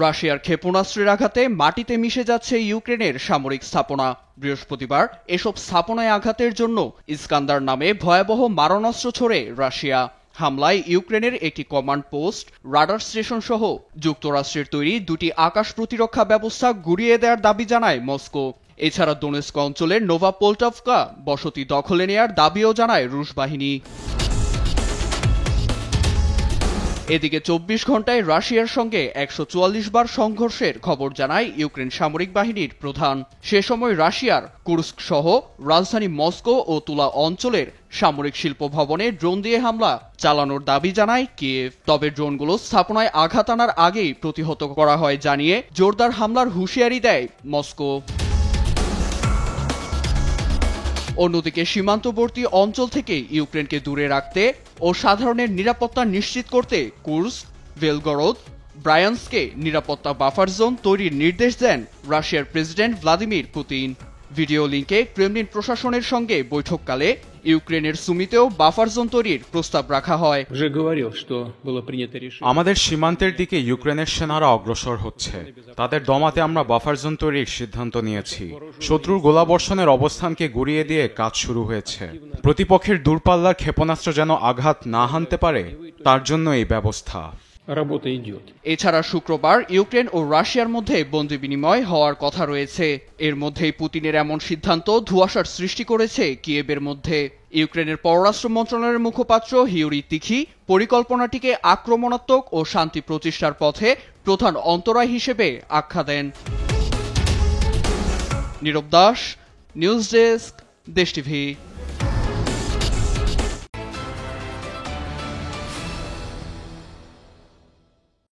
রাশিয়ার ক্ষেপণাস্ত্রের আঘাতে মাটিতে মিশে যাচ্ছে ইউক্রেনের সামরিক স্থাপনা। বৃহস্পতিবার এসব স্থাপনায় আঘাতের জন্য ইস্কান্দার নামে ভয়াবহ মারণাস্ত্র ছোড়ে রাশিয়া। হামলায় ইউক্রেনের একটি কমান্ড পোস্ট, রাডার স্টেশন সহ যুক্তরাষ্ট্রের তৈরি দুটি আকাশ প্রতিরক্ষা ব্যবস্থা গুড়িয়ে দেওয়ার দাবি জানায় মস্কো। এছাড়া দোনেস্ক অঞ্চলের নোভা পোল্টাভকা বসতি দখলে নেয়ার দাবিও জানায় রুশ বাহিনী। এদিকে ২৪ ঘন্টায় রাশিয়ার সঙ্গে ১৪৪ বার সংঘর্ষের খবর জানায় ইউক্রেন সামরিক বাহিনীর প্রধান। সে সময় রাশিয়ার কুর্স্ক সহ রাজধানী মস্কো ও তুলা অঞ্চলের সামরিক শিল্প ভবনে ড্রোন দিয়ে হামলা চালানোর দাবি জানায় কিয়েভ। তবে ড্রোনগুলো স্থাপনায় আঘাত আনার আগেই প্রতিহত করা হয় জানিয়ে জোরদার হামলার হুঁশিয়ারি দেয় মস্কো। অন্যদিকে সীমান্তবর্তী অঞ্চল থেকে ইউক্রেনকে দূরে রাখতে ও সাধারণের নিরাপত্তা নিশ্চিত করতে কুর্স্ক, বেলগরদ, ব্রায়ান্স্কে নিরাপত্তা বাফার জোন তৈরির নির্দেশ দেন রাশিয়ার প্রেসিডেন্ট ভ্লাদিমির পুতিন। ভিডিও লিঙ্কে ক্রেমলিন প্রশাসনের সঙ্গে বৈঠককালে ইউক্রেনের সুমিতেও বাফার জোন তৈরির প্রস্তাব রাখা হয়। আমাদের সীমান্তের দিকে ইউক্রেনের সেনারা অগ্রসর হচ্ছে। তাদের দমাতে আমরা বাফার জোন তৈরির সিদ্ধান্ত নিয়েছি। শত্রুর গোলাবর্ষণের অবস্থানকে গুড়িয়ে দিয়ে কাজ শুরু হয়েছে। প্রতিপক্ষের দূরপাল্লার ক্ষেপণাস্ত্র যেন আঘাত না হানতে পারে, তার জন্য এই ব্যবস্থা। এছাড়া শুক্রবার ইউক্রেন ও রাশিয়ার মধ্যে বন্দি বিনিময় হওয়ার কথা রয়েছে। এর মধ্যেই পুতিনের এমন সিদ্ধান্ত ধোঁয়াশার সৃষ্টি করেছে কিয়েভের মধ্যে। ইউক্রেনের পররাষ্ট্র মন্ত্রণালয়ের মুখপাত্র হিউরি তিখি পরিকল্পনাটিকে আক্রমণাত্মক ও শান্তি প্রতিষ্ঠার পথে প্রধান অন্তরায় হিসেবে আখ্যা দেন। নীরব দাস, নিউজ ডেস্ক, দেশ টিভি।